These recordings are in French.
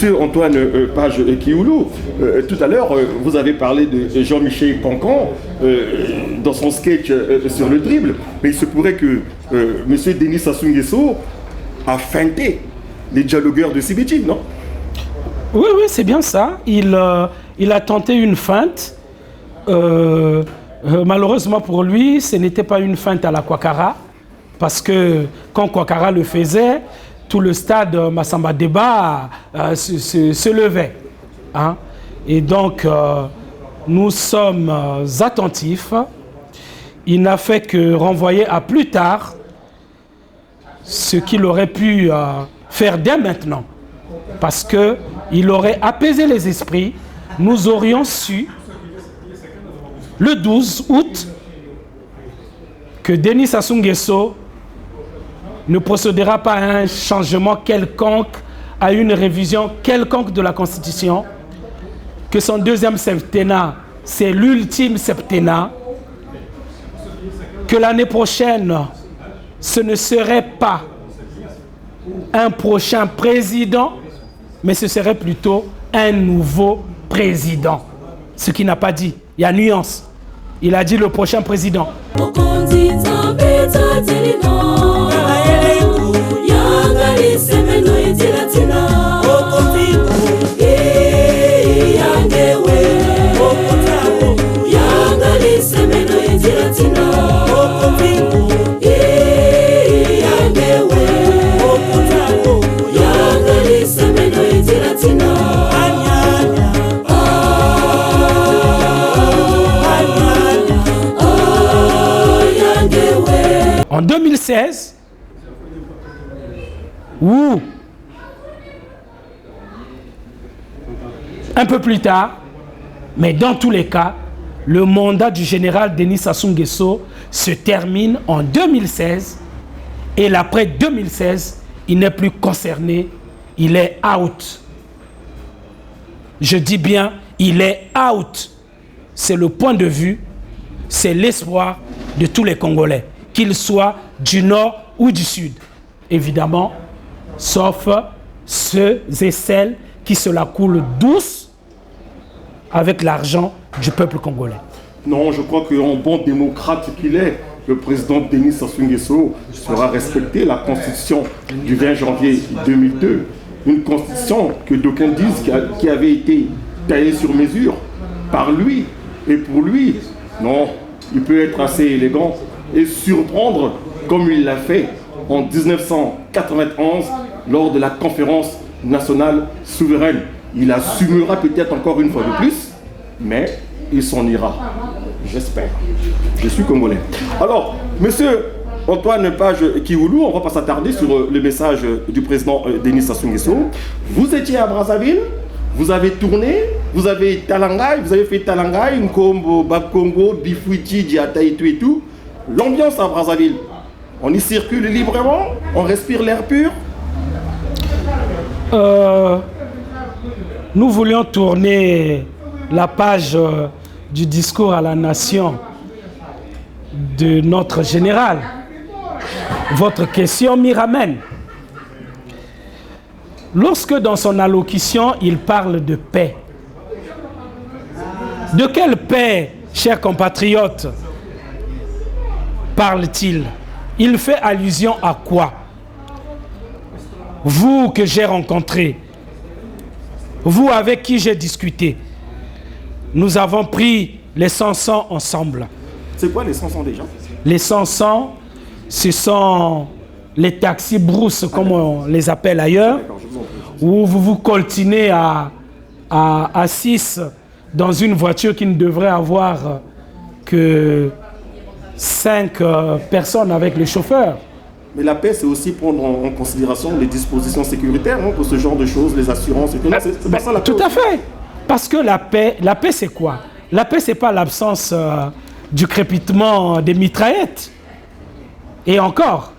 Monsieur Antoine Page Kioulou, tout à l'heure, vous avez parlé de Jean-Michel Cancan dans son sketch sur le dribble, mais il se pourrait que Monsieur Denis Sassou Nguesso a feinté les dialogueurs de Sibiti, non? Oui, c'est bien ça. Il a tenté une feinte. Malheureusement pour lui, ce n'était pas une feinte à la Ouattara, parce que quand Ouattara le faisait, tout le stade Massamba Débat se levait. Hein? Et donc, nous sommes attentifs. Il n'a fait que renvoyer à plus tard ce qu'il aurait pu faire dès maintenant. Parce qu'il aurait apaisé les esprits. Nous aurions su, le 12 août, que Denis Sassou Nguesso ne procédera pas à un changement quelconque, à une révision quelconque de la Constitution, que son deuxième septennat, c'est l'ultime septennat, que l'année prochaine, ce ne serait pas un prochain président, mais ce serait plutôt un nouveau président. Ce qu'il n'a pas dit, il y a nuance. Il a dit le prochain président. En 2016, ou un peu plus tard, mais dans tous les cas, le mandat du général Denis Sassou Nguesso se termine en 2016 et l'après 2016, il n'est plus concerné, il est out. Je dis bien, il est out. C'est le point de vue, c'est l'espoir de tous les Congolais, qu'ils soient du nord ou du sud. Évidemment, sauf ceux et celles qui se la coulent douce avec l'argent du peuple congolais. Non, je crois qu'en bon démocrate qu'il est, le président Denis Sassou Nguesso sera respecté la constitution du 20 janvier 2002. Une constitution que d'aucuns disent qui avait été taillée sur mesure par lui et pour lui. Non, il peut être assez élégant et surprendre comme il l'a fait en 1991 lors de la conférence nationale souveraine. Il assumera peut-être encore une fois de plus, mais il s'en ira. J'espère. Je suis congolais. Alors, monsieur Antoine Page Kioulou, on ne va pas s'attarder sur le message du président Denis Sassou Nguesso. Vous étiez à Brazzaville, vous avez tourné, vous avez fait Talangay, Nkombo, Bakongo, Bifuiti, Diataïtou et tout. L'ambiance à Brazzaville, on y circule librement, on respire l'air pur. Nous voulions tourner la page du discours à la nation de notre général. Votre question m'y ramène. Lorsque dans son allocution, il parle de paix, de quelle paix, chers compatriotes, parle-t-il? Il fait allusion à quoi? Vous que j'ai rencontré, vous avec qui j'ai discuté, nous avons pris les 500 ensemble. C'est quoi les 500 déjà? Les 500, ce sont les taxis brousses, comme on les appelle ailleurs, où vous vous coltinez à 6 dans une voiture qui ne devrait avoir que 5 personnes avec le chauffeur. Mais la paix, c'est aussi prendre en considération les dispositions sécuritaires pour ce genre de choses, les assurances et tout. C'est pas ça la paix. Tout à fait. Parce que la paix c'est quoi? La paix, c'est pas l'absence du crépitement des mitraillettes. Et encore,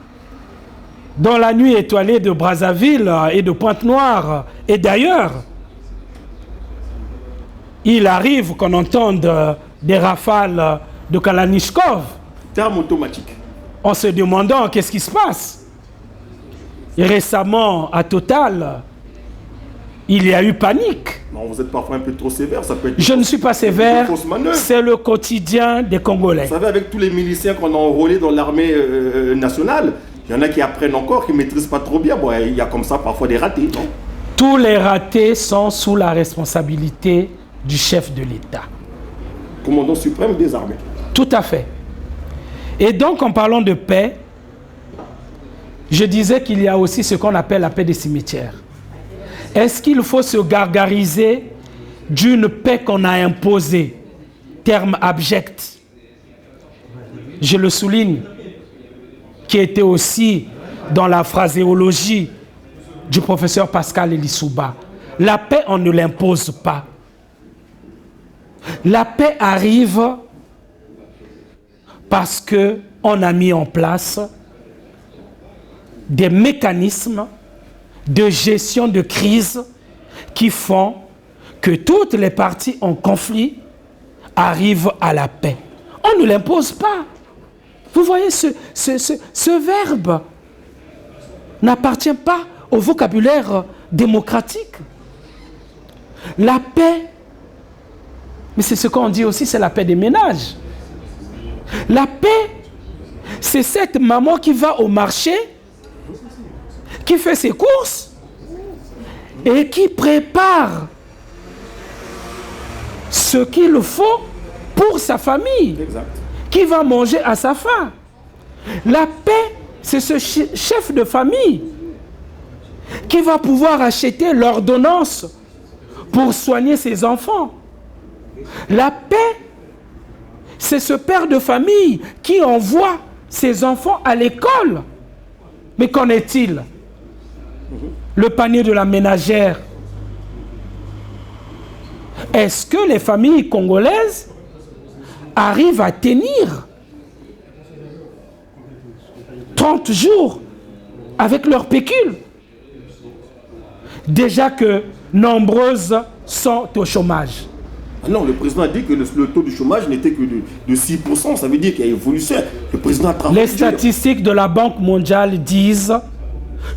dans la nuit étoilée de Brazzaville et de Pointe-Noire et d'ailleurs, il arrive qu'on entende des rafales de Kalachnikov. Terme automatique. En se demandant qu'est-ce qui se passe. Et récemment, à Total, il y a eu panique. Non, vous êtes parfois un peu trop sévère, ça peut être... Je ne suis pas sévère, c'est le quotidien des Congolais. Vous savez, avec tous les miliciens qu'on a enrôlés dans l'armée nationale, il y en a qui apprennent encore, qui ne maîtrisent pas trop bien. Bon, il y a comme ça parfois des ratés, non? Tous les ratés sont sous la responsabilité du chef de l'État. Commandant suprême des armées. Tout à fait. Et donc, en parlant de paix, je disais qu'il y a aussi ce qu'on appelle la paix des cimetières. Est-ce qu'il faut se gargariser d'une paix qu'on a imposée, terme abject, je le souligne, qui était aussi dans la phraséologie du professeur Pascal Elisouba. La paix, on ne l'impose pas. La paix arrive parce qu'on a mis en place des mécanismes de gestion de crise qui font que toutes les parties en conflit arrivent à la paix. On ne l'impose pas. Vous voyez, ce verbe n'appartient pas au vocabulaire démocratique. La paix, mais c'est ce qu'on dit aussi, c'est la paix des ménages. La paix, c'est cette maman qui va au marché, qui fait ses courses et qui prépare ce qu'il faut pour sa famille, Exact. qui va manger à sa faim. La paix, c'est ce chef de famille qui va pouvoir acheter l'ordonnance pour soigner ses enfants. La paix, c'est ce père de famille qui envoie ses enfants à l'école. Mais qu'en est-il? Le panier de la ménagère. Est-ce que les familles congolaises arrivent à tenir 30 jours avec leur pécule? Déjà que nombreuses sont au chômage. Ah non, le président a dit que le taux du chômage n'était que de 6%. Ça veut dire qu'il y a évolution. Le président a travaillé. Les statistiques de la Banque mondiale disent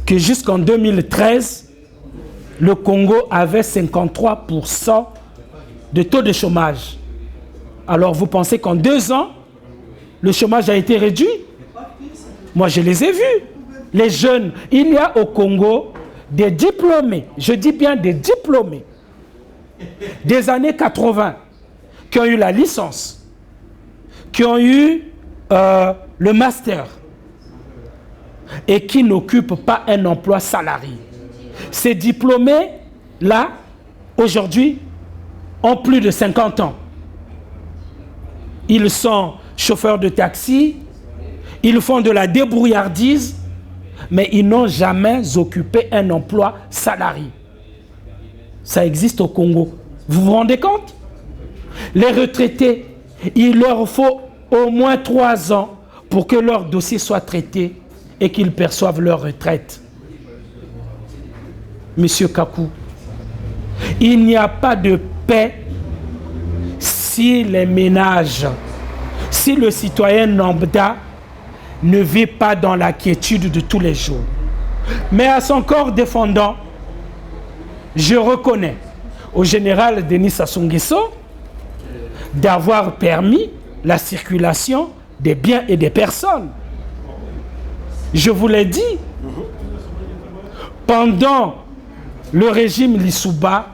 que jusqu'en 2013, le Congo avait 53% de taux de chômage. Alors vous pensez qu'en 2 ans, le chômage a été réduit? Moi, je les ai vus. Les jeunes, il y a au Congo des diplômés, je dis bien des diplômés, des années 80, qui ont eu la licence, qui ont eu le master, et qui n'occupent pas un emploi salarié. Ces diplômés-là, aujourd'hui, ont plus de 50 ans. Ils sont chauffeurs de taxi, ils font de la débrouillardise, mais ils n'ont jamais occupé un emploi salarié. Ça existe au Congo. Vous vous rendez compte? Les retraités, il leur faut au moins 3 ans pour que leur dossier soit traité et qu'ils perçoivent leur retraite. Monsieur Kakou, il n'y a pas de paix si les ménages, si le citoyen lambda ne vit pas dans la quiétude de tous les jours. Mais à son corps défendant, je reconnais au général Denis Sassou Nguesso d'avoir permis la circulation des biens et des personnes. Je vous l'ai dit, pendant le régime Lissouba,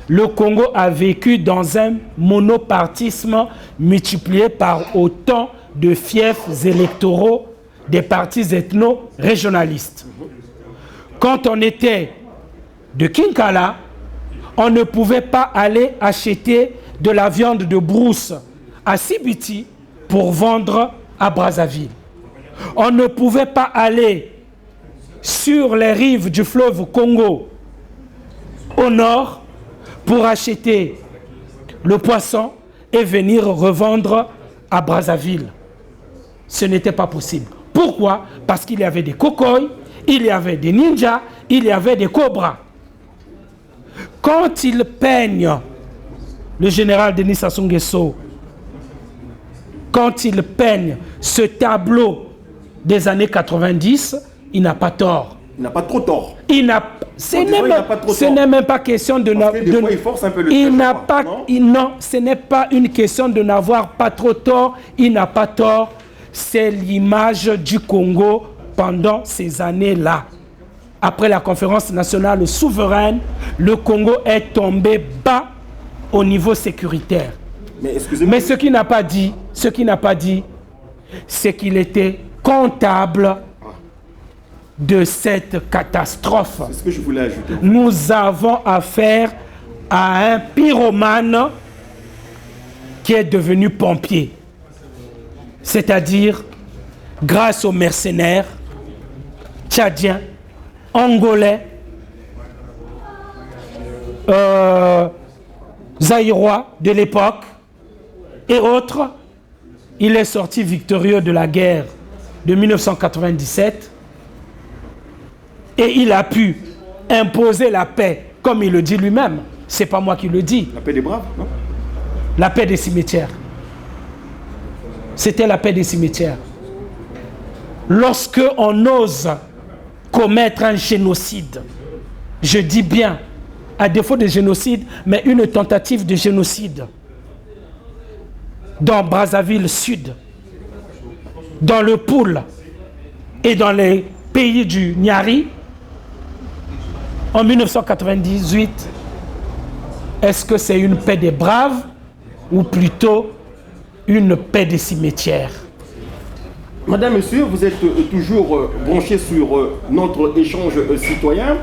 le Congo a vécu dans un monopartisme multiplié par autant de fiefs électoraux des partis ethno-régionalistes. Quand on était de Kinkala, on ne pouvait pas aller acheter de la viande de brousse à Sibiti pour vendre à Brazzaville. On ne pouvait pas aller sur les rives du fleuve Congo au nord pour acheter le poisson et venir revendre à Brazzaville. Ce n'était pas possible. Pourquoi? Parce qu'il y avait des cocoys, il y avait des ninjas, il y avait des cobras. Quand il peigne, le général Denis Sassou Nguesso, quand il peigne ce tableau des années 90, il n'a pas tort. Il n'a pas trop tort. Ce n'est même pas question de... il force un peu le il n'a pas... Non, ce n'est pas une question de n'avoir pas trop tort. Il n'a pas tort. C'est l'image du Congo pendant ces années-là. Après la conférence nationale souveraine, le Congo est tombé bas au niveau sécuritaire. Mais ce qu'il n'a pas dit, c'est qu'il était comptable de cette catastrophe. C'est ce que je voulais ajouter. Nous avons affaire à un pyromane qui est devenu pompier. C'est-à-dire, grâce aux mercenaires tchadiens, angolais, zaïrois de l'époque et autres, il est sorti victorieux de la guerre de 1997 et il a pu imposer la paix, comme il le dit lui-même. C'est pas moi qui le dis. La paix des braves, non? La paix des cimetières. C'était la paix des cimetières. Lorsque on ose commettre un génocide, je dis bien, à défaut de génocide, mais une tentative de génocide, dans Brazzaville Sud, dans le Poul et dans les pays du Niari, en 1998, est-ce que c'est une paix des braves ou plutôt une paix des cimetières? Madame, Monsieur, vous êtes toujours branché sur notre échange citoyen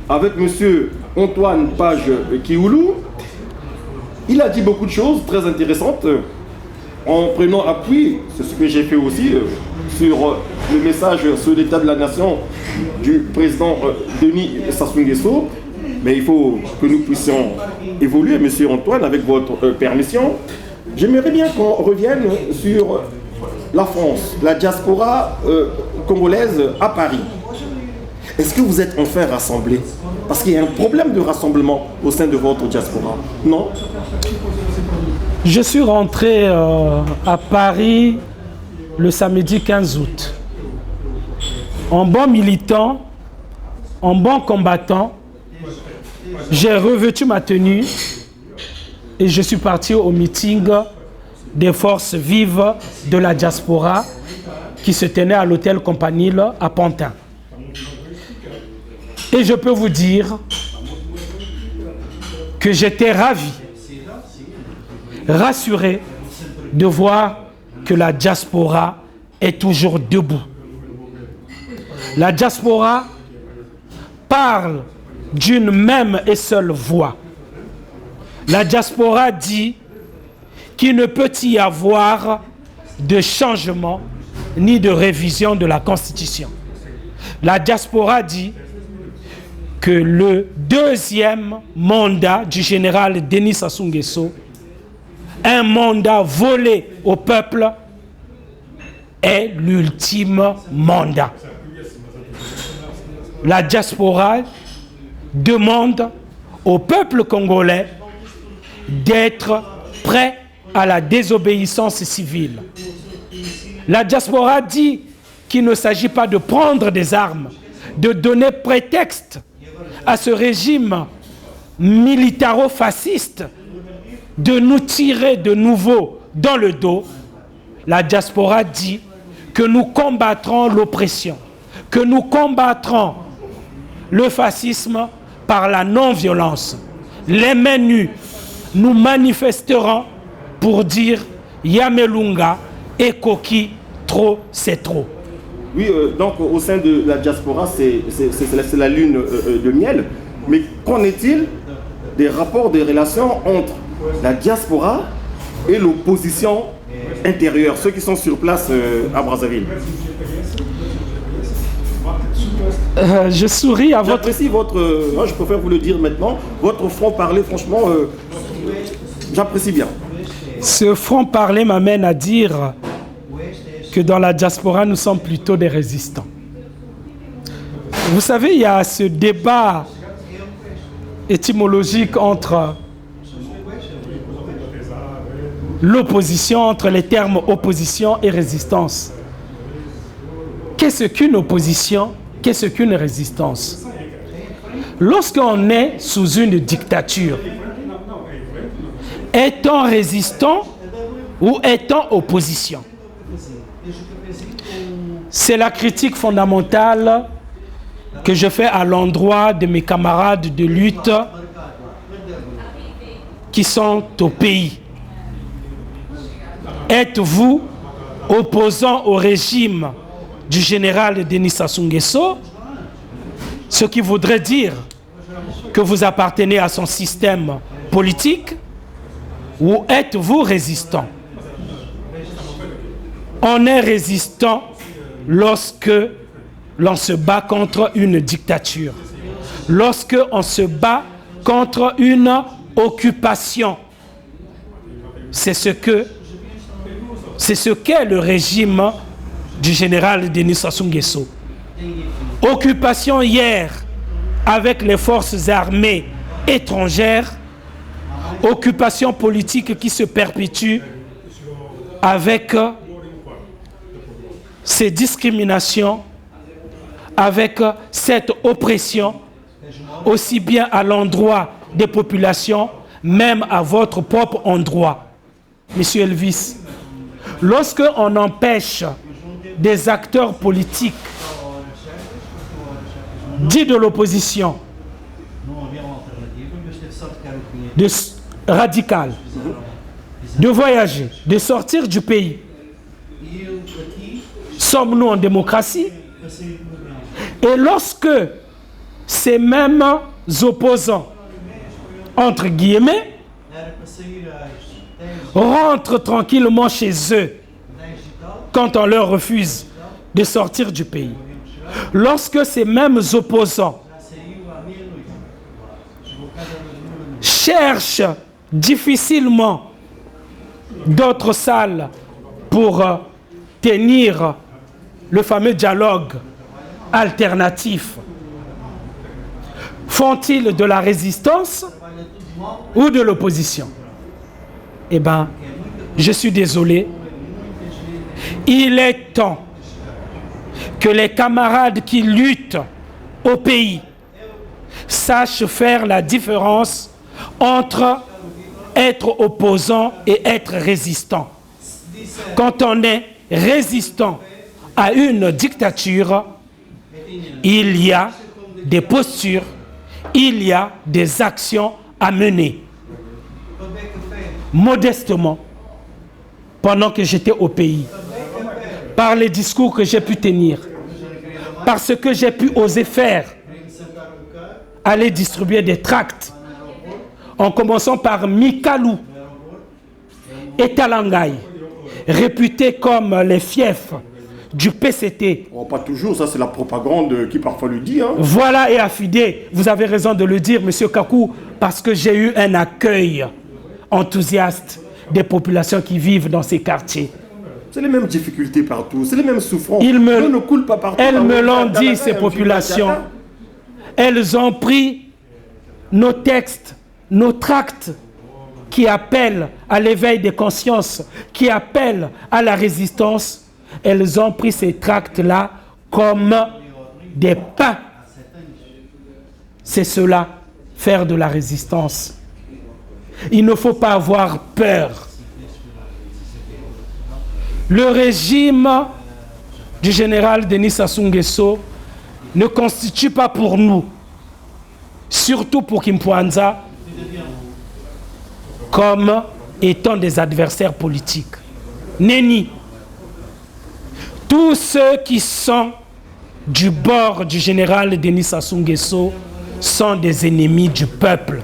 avec Monsieur Antoine Page Kioulou. Il a dit beaucoup de choses très intéressantes en prenant appui, c'est ce que j'ai fait aussi, sur le message sur l'état de la nation du président Denis Sassou Nguesso. Mais il faut que nous puissions évoluer, Monsieur Antoine, avec votre permission. J'aimerais bien qu'on revienne sur la France, la diaspora congolaise à Paris. Est-ce que vous êtes enfin rassemblés? Parce qu'il y a un problème de rassemblement au sein de votre diaspora, non? Je suis rentré à Paris le samedi 15 août. En bon militant, en bon combattant, j'ai revêtu ma tenue et je suis parti au meeting des forces vives de la diaspora qui se tenait à l'hôtel Campanile à Pantin. Et je peux vous dire que j'étais ravi, rassuré de voir que la diaspora est toujours debout. La diaspora parle d'une même et seule voix. La diaspora dit qu'il ne peut y avoir de changement ni de révision de la Constitution. La diaspora dit que le deuxième mandat du général Denis Sassou Nguesso, un mandat volé au peuple, est l'ultime mandat. La diaspora demande au peuple congolais d'être prêt à la désobéissance civile. La diaspora dit qu'il ne s'agit pas de prendre des armes, de donner prétexte à ce régime militaro-fasciste de nous tirer de nouveau dans le dos. La diaspora dit que nous combattrons l'oppression, que nous combattrons le fascisme par la non-violence. Les mains nues, nous manifesterons pour dire Yamelunga et Koki, trop c'est trop. Oui, donc au sein de la diaspora, c'est la lune de miel. Mais qu'en est-il des rapports de relations entre la diaspora et l'opposition intérieure, ceux qui sont sur place à Brazzaville? Je souris à votre... J'apprécie votre... je préfère vous le dire maintenant. Votre franc-parler, franchement, j'apprécie bien. Ce franc-parler m'amène à dire que dans la diaspora, nous sommes plutôt des résistants. Vous savez, il y a ce débat étymologique entre l'opposition, entre les termes opposition et résistance. Qu'est-ce qu'une opposition? qu'est-ce qu'une résistance? Lorsqu'on est sous une dictature, est-on résistant ou est-on opposition? C'est la critique fondamentale que je fais à l'endroit de mes camarades de lutte qui sont au pays. Êtes-vous opposant au régime du général Denis Sassou Nguesso, ce qui voudrait dire que vous appartenez à son système politique, ou êtes-vous résistant? On est résistant lorsque l'on se bat contre une dictature, lorsque on se bat contre une occupation. C'est ce qu'est le régime du général Denis Sassou Nguesso. Occupation hier avec les forces armées étrangères, occupation politique qui se perpétue avec ces discriminations, avec cette oppression, aussi bien à l'endroit des populations, même à votre propre endroit. Monsieur Elvis, lorsque on empêche des acteurs politiques dits de l'opposition, de radical, de voyager, de sortir du pays, sommes-nous en démocratie? Et lorsque ces mêmes opposants, entre guillemets, rentrent tranquillement chez eux quand on leur refuse de sortir du pays, lorsque ces mêmes opposants cherchent difficilement d'autres salles pour tenir le fameux dialogue alternatif, font-ils de la résistance ou de l'opposition? Eh bien, je suis désolé. Il est temps que les camarades qui luttent au pays sachent faire la différence entre être opposant et être résistant. Quand on est résistant à une dictature, il y a des postures, il y a des actions à mener. Modestement, pendant que j'étais au pays, par les discours que j'ai pu tenir, par ce que j'ai pu oser faire, aller distribuer des tracts, en commençant par Mikalou et Talangay, réputés comme les fiefs du PCT. Oh, pas toujours, ça c'est la propagande qui parfois le dit. Hein. Voilà, et affidé, vous avez raison de le dire, Monsieur Kakou, parce que j'ai eu un accueil enthousiaste des populations qui vivent dans ces quartiers. C'est les mêmes difficultés partout, c'est les mêmes souffrances. Elles me l'ont dit, ces populations. Elles ont pris nos textes, nos tracts qui appellent à l'éveil des consciences, qui appellent à la résistance. Elles ont pris ces tracts-là comme des pains. C'est cela, faire de la résistance. Il ne faut pas avoir peur. Le régime du général Denis Sassou Nguesso ne constitue pas pour nous, surtout pour Kimpwanza, comme étant des adversaires politiques. Nenni. Tous ceux qui sont du bord du général Denis Sassou Nguesso sont des ennemis du peuple.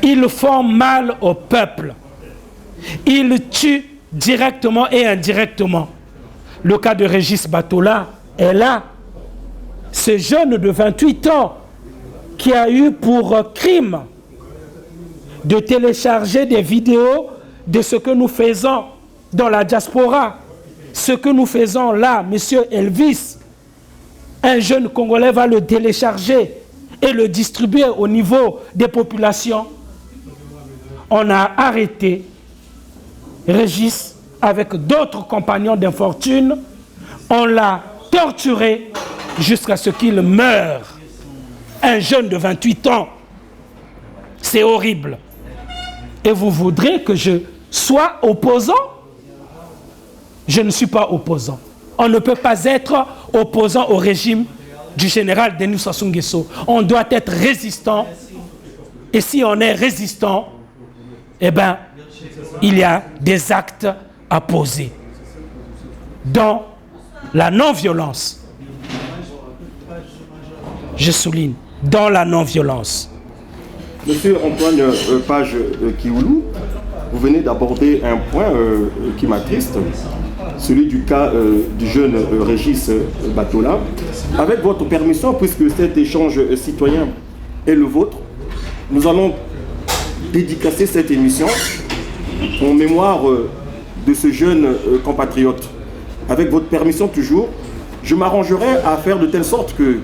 Ils font mal au peuple. Ils tuent directement et indirectement. Le cas de Régis Batola est là. Ce jeune de 28 ans qui a eu pour crime de télécharger des vidéos de ce que nous faisons dans la diaspora. Ce que nous faisons là, monsieur Elvis, un jeune Congolais va le télécharger et le distribuer au niveau des populations. On a arrêté Régis avec d'autres compagnons d'infortune. On l'a torturé jusqu'à ce qu'il meure. Un jeune de 28 ans. C'est horrible. Et vous voudrez que je sois opposant? Je ne suis pas opposant. On ne peut pas être opposant au régime du général Denis Sassou Nguesso. On doit être résistant. Et si on est résistant, eh bien, il y a des actes à poser. Dans la non-violence. Je souligne, dans la non-violence. Monsieur Antoine Page Kioulou, vous venez d'aborder un point qui m'attriste, celui du cas du jeune Régis Batola. Avec votre permission, puisque cet échange citoyen est le vôtre, nous allons dédicacer cette émission en mémoire de ce jeune compatriote. Avec votre permission toujours, je m'arrangerai à faire de telle sorte que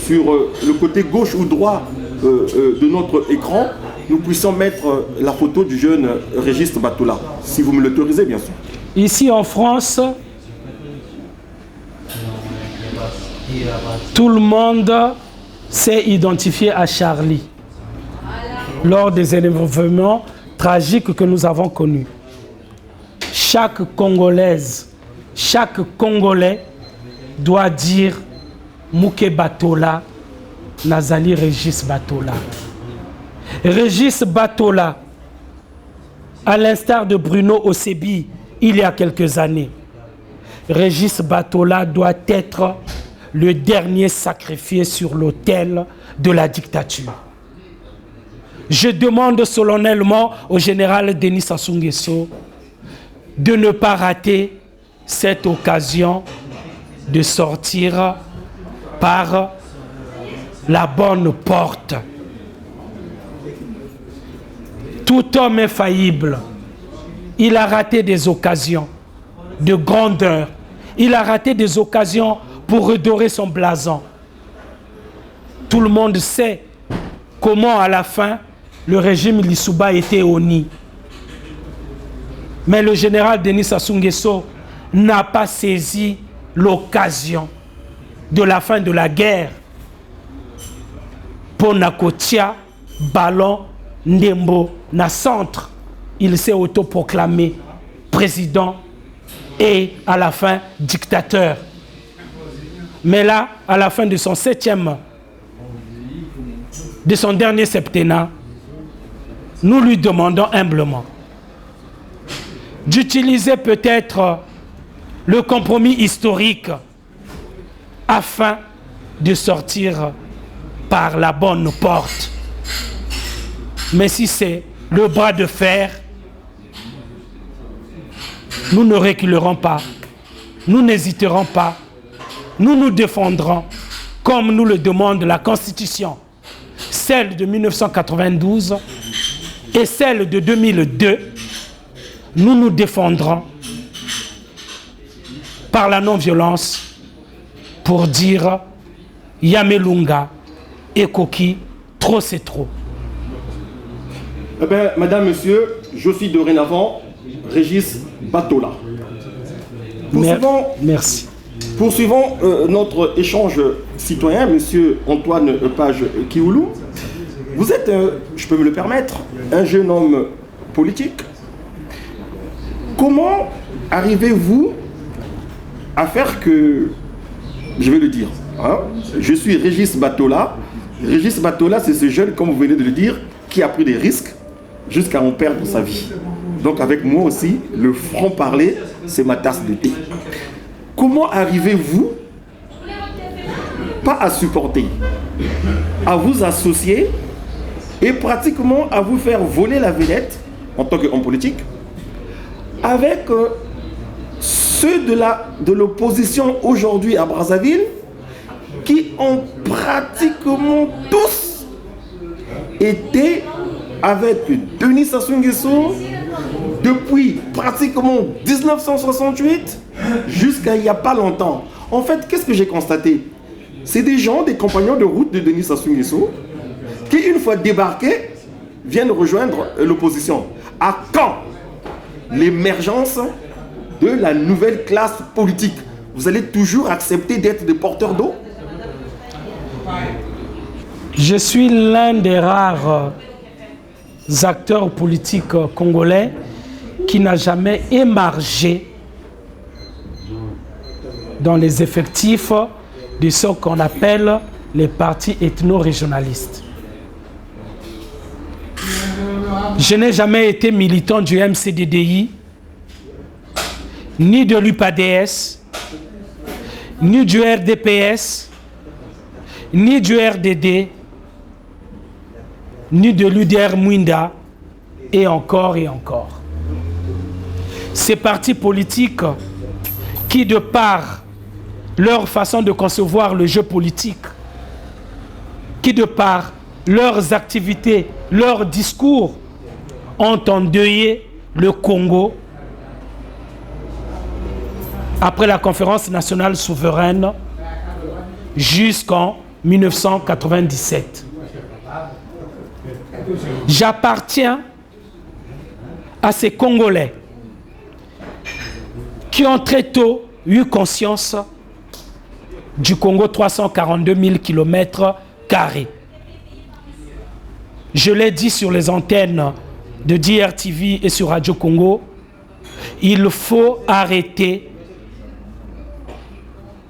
sur le côté gauche ou droit de notre écran, nous puissions mettre la photo du jeune Régis Batola, si vous me l'autorisez bien sûr. Ici en France, tout le monde s'est identifié à Charlie lors des événements tragiques que nous avons connus. Chaque Congolaise, chaque Congolais doit dire Mouké Batola, Nazali Régis Batola. Régis Batola, à l'instar de Bruno Osebi, il y a quelques années, Régis Batola doit être le dernier sacrifié sur l'autel de la dictature. Je demande solennellement au général Denis Sassou Nguesso de ne pas rater cette occasion de sortir par la bonne porte. Tout homme est faillible. Il a raté des occasions de grandeur. Il a raté des occasions pour redorer son blason. Tout le monde sait comment à la fin le régime Lissouba était honni. Mais le général Denis Sassou Nguesso n'a pas saisi l'occasion de la fin de la guerre pour Nakotia, Ballon, Ndembo, na centre. Il s'est autoproclamé président et à la fin dictateur. Mais là, à la fin de son dernier septennat, nous lui demandons humblement d'utiliser peut-être le compromis historique afin de sortir par la bonne porte. Mais si c'est le bras de fer, nous ne reculerons pas, nous n'hésiterons pas, nous nous défendrons comme nous le demande la Constitution, celle de 1992 et celle de 2002. Nous nous défendrons par la non-violence pour dire Yamelunga et Koki, trop c'est trop. Eh bien, madame, monsieur, je suis dorénavant Régis Batola. Merci. Poursuivons notre échange citoyen, monsieur Antoine Page Kioulou. Vous êtes, je peux me le permettre, un jeune homme politique. Comment arrivez-vous à faire que, je vais le dire, hein, je suis Régis Batola. Régis Batola, c'est ce jeune, comme vous venez de le dire, qui a pris des risques jusqu'à en perdre sa vie. Donc avec moi aussi, le franc-parler, c'est ma tasse de thé. Comment arrivez-vous pas à supporter, à vous associer et pratiquement à vous faire voler la vedette en tant qu'homme politique avec ceux de l'opposition aujourd'hui à Brazzaville qui ont pratiquement tous été avec Denis Sassou Nguesso depuis pratiquement 1968 jusqu'à il n'y a pas longtemps. En fait, qu'est-ce que j'ai constaté? C'est des gens, des compagnons de route de Denis Sassou Nguesso qui, une fois débarqués, viennent rejoindre l'opposition. À quand l'émergence de la nouvelle classe politique? Vous allez toujours accepter d'être des porteurs d'eau? Je suis l'un des rares acteurs politiques congolais qui n'a jamais émargé dans les effectifs de ce qu'on appelle les partis ethno-régionalistes. Je n'ai jamais été militant du MCDDI, ni de l'UPADS, ni du RDPS, ni du RDD, ni de l'UDR Mwinda, et encore et encore. Ces partis politiques qui, de par leur façon de concevoir le jeu politique, qui de par leurs activités, leurs discours, ont endeuillé le Congo après la conférence nationale souveraine jusqu'en 1997. J'appartiens à ces Congolais qui ont très tôt eu conscience du Congo 342 000 km². Je l'ai dit sur les antennes de DRTV et sur Radio Congo, il faut arrêter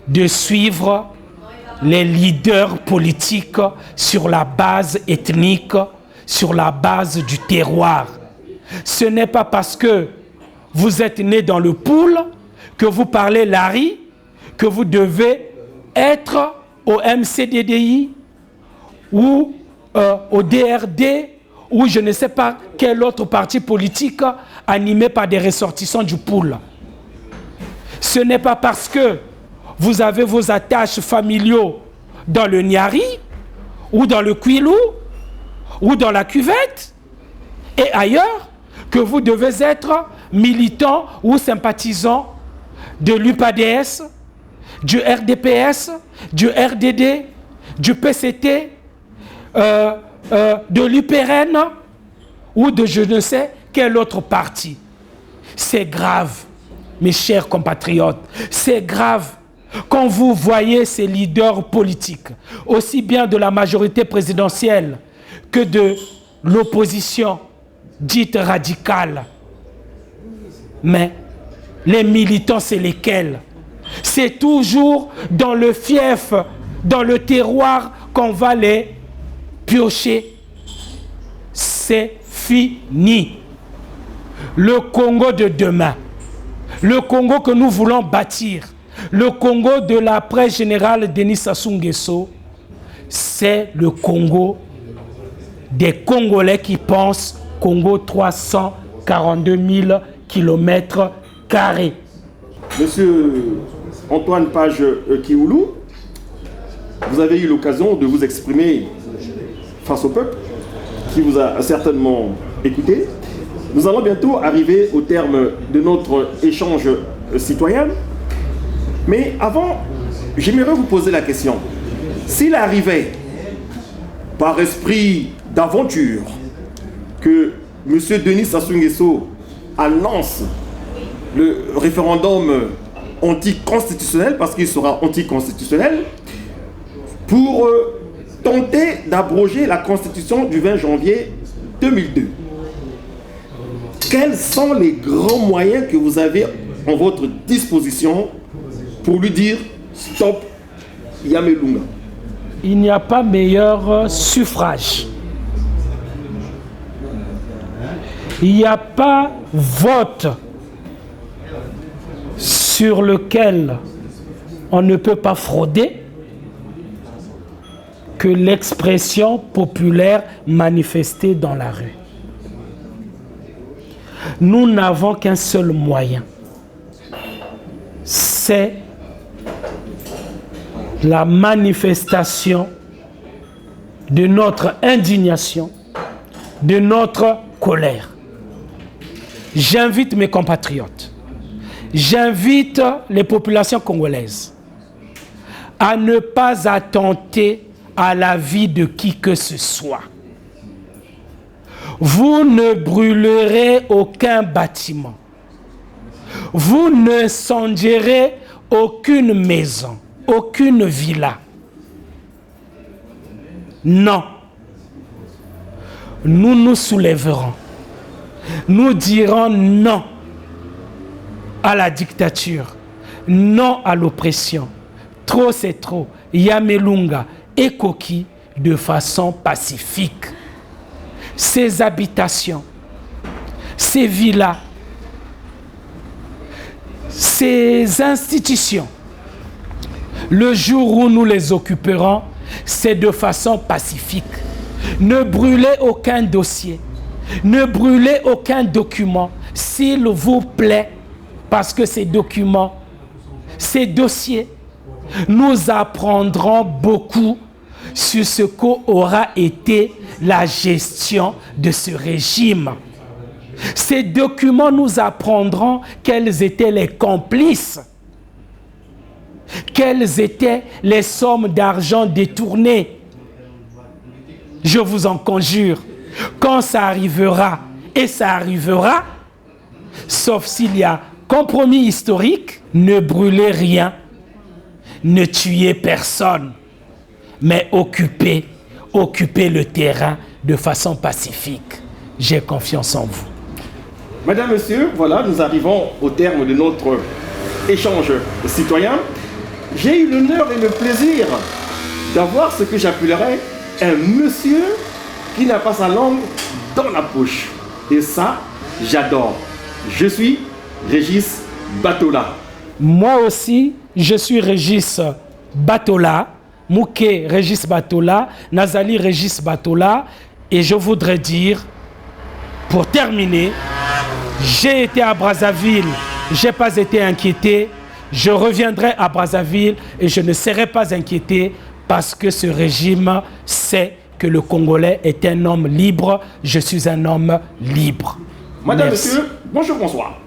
de suivre les leaders politiques sur la base ethnique, sur la base du terroir. Ce n'est pas parce que vous êtes né dans le pool, que vous parlez l'ari, que vous devez être au MCDDI ou au DRD ou je ne sais pas quel autre parti politique animé par des ressortissants du pool. Ce n'est pas parce que vous avez vos attaches familiaux dans le Niari ou dans le Kwilu ou dans la cuvette et ailleurs que vous devez être militant ou sympathisant de l'UPADS, du RDPS, du RDD, du PCT, de l'UPRN ou de je ne sais quel autre parti. C'est grave, mes chers compatriotes, c'est grave quand vous voyez ces leaders politiques, aussi bien de la majorité présidentielle que de l'opposition dite radicale. Mais les militants, c'est lesquels? C'est toujours dans le fief, dans le terroir qu'on va les piocher. C'est fini. Le Congo de demain, le Congo que nous voulons bâtir, le Congo de l'après-général Denis Sassou Nguesso, c'est le Congo des Congolais qui pensent Congo 342 000 km². Monsieur Antoine Page Kioulou, vous avez eu l'occasion de vous exprimer face au peuple, qui vous a certainement écouté. Nous allons bientôt arriver au terme de notre échange citoyen. Mais avant, j'aimerais vous poser la question. S'il arrivait, par esprit d'aventure, que M. Denis Sassou Nguesso annonce le référendum anticonstitutionnel, parce qu'il sera anticonstitutionnel, pour tenter d'abroger la Constitution du 20 janvier 2002. Quels sont les grands moyens que vous avez en votre disposition pour lui dire stop Yamelunga? Il n'y a pas meilleur suffrage. Il n'y a pas vote sur lequel on ne peut pas frauder que l'expression populaire manifestée dans la rue. Nous n'avons qu'un seul moyen, c'est la manifestation de notre indignation, de notre colère. J'invite mes compatriotes, j'invite les populations congolaises à ne pas attenter à la vie de qui que ce soit. Vous ne brûlerez aucun bâtiment. Vous ne sondierez aucune maison, aucune villa. Non. Nous nous soulèverons. Nous dirons non à la dictature, non à l'oppression. Trop c'est trop. Yamelunga et Koki de façon pacifique. Ces habitations, ces villas, ces institutions, le jour où nous les occuperons, c'est de façon pacifique. Ne brûlez aucun dossier, ne brûlez aucun document, s'il vous plaît, parce que ces documents, ces dossiers, nous apprendrons beaucoup sur ce qu'aura été la gestion de ce régime. Ces documents nous apprendront quels étaient les complices, quelles étaient les sommes d'argent détournées. Je vous en conjure, quand ça arrivera, et ça arrivera, sauf s'il y a compromis historique, ne brûlez rien, ne tuez personne, mais occupez le terrain de façon pacifique. J'ai confiance en vous. Mesdames, Messieurs, voilà, nous arrivons au terme de notre échange citoyen. J'ai eu l'honneur et le plaisir d'avoir ce que j'appellerais un monsieur qui n'a pas sa langue dans la poche. Et ça, j'adore. Je suis Régis Batola. Moi aussi, je suis Régis Batola. Mouké Régis Batola, Nazali Régis Batola. Et je voudrais dire, pour terminer, j'ai été à Brazzaville, je n'ai pas été inquiété. Je reviendrai à Brazzaville et je ne serai pas inquiété parce que ce régime sait que le Congolais est un homme libre. Je suis un homme libre. Madame, Merci. Monsieur, bonjour, bonsoir.